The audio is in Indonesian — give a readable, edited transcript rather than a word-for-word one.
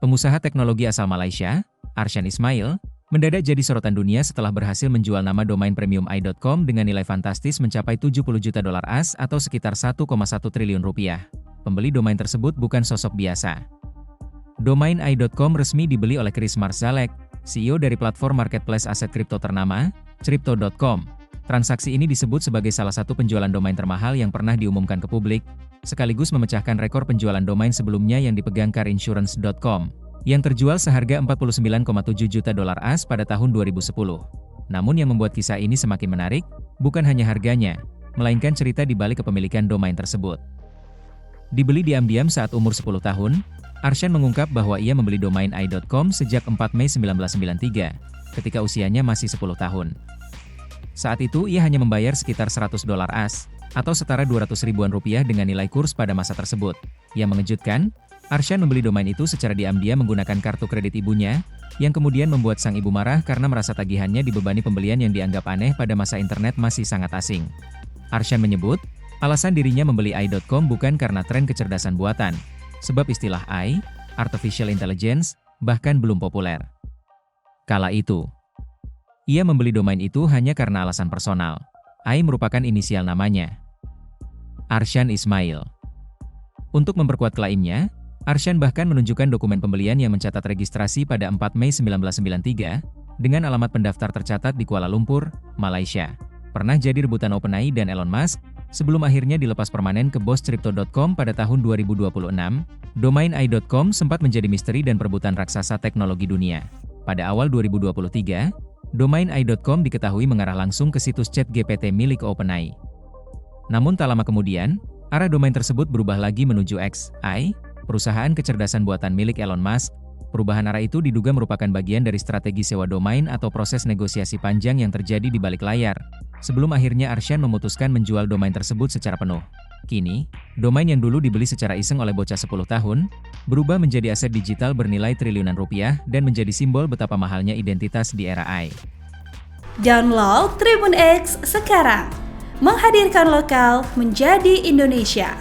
Pengusaha teknologi asal Malaysia, Arshan Ismail, mendadak jadi sorotan dunia setelah berhasil menjual nama domain premium i.com dengan nilai fantastis mencapai 70 juta dolar AS atau sekitar 1,1 triliun rupiah. Pembeli domain tersebut bukan sosok biasa. Domain i.com resmi dibeli oleh Chris Marszalek, CEO dari platform marketplace aset kripto ternama, Crypto.com. Transaksi ini disebut sebagai salah satu penjualan domain termahal yang pernah diumumkan ke publik, sekaligus memecahkan rekor penjualan domain sebelumnya yang dipegang carinsurance.com, yang terjual seharga 49,7 juta dolar AS pada tahun 2010. Namun yang membuat kisah ini semakin menarik, bukan hanya harganya, melainkan cerita di balik kepemilikan domain tersebut. Dibeli diam-diam saat umur 10 tahun, Arshan mengungkap bahwa ia membeli domain i.com sejak 4 Mei 1993, ketika usianya masih 10 tahun. Saat itu ia hanya membayar sekitar 100 dolar AS, atau setara 200 ribuan rupiah dengan nilai kurs pada masa tersebut. Yang mengejutkan, Arshan membeli domain itu secara diam-diam menggunakan kartu kredit ibunya, yang kemudian membuat sang ibu marah karena merasa tagihannya dibebani pembelian yang dianggap aneh pada masa internet masih sangat asing. Arshan menyebut, alasan dirinya membeli i.com bukan karena tren kecerdasan buatan, sebab istilah AI, Artificial Intelligence, bahkan belum populer. Kala itu, ia membeli domain itu hanya karena alasan personal. AI merupakan inisial namanya, Arshan Ismail. Untuk memperkuat klaimnya, Arshan bahkan menunjukkan dokumen pembelian yang mencatat registrasi pada 4 Mei 1993, dengan alamat pendaftar tercatat di Kuala Lumpur, Malaysia. Pernah jadi rebutan OpenAI dan Elon Musk, sebelum akhirnya dilepas permanen ke bos Crypto.com pada tahun 2026, domain i.com sempat menjadi misteri dan perebutan raksasa teknologi dunia. Pada awal 2023, domain i.com diketahui mengarah langsung ke situs ChatGPT milik OpenAI. Namun tak lama kemudian, arah domain tersebut berubah lagi menuju xAI, perusahaan kecerdasan buatan milik Elon Musk. Perubahan arah itu diduga merupakan bagian dari strategi sewa domain atau proses negosiasi panjang yang terjadi di balik layar, sebelum akhirnya Arshan memutuskan menjual domain tersebut secara penuh. Kini, domain yang dulu dibeli secara iseng oleh bocah 10 tahun, berubah menjadi aset digital bernilai triliunan rupiah dan menjadi simbol betapa mahalnya identitas di era AI. Download Tribun X sekarang, menghadirkan lokal menjadi Indonesia.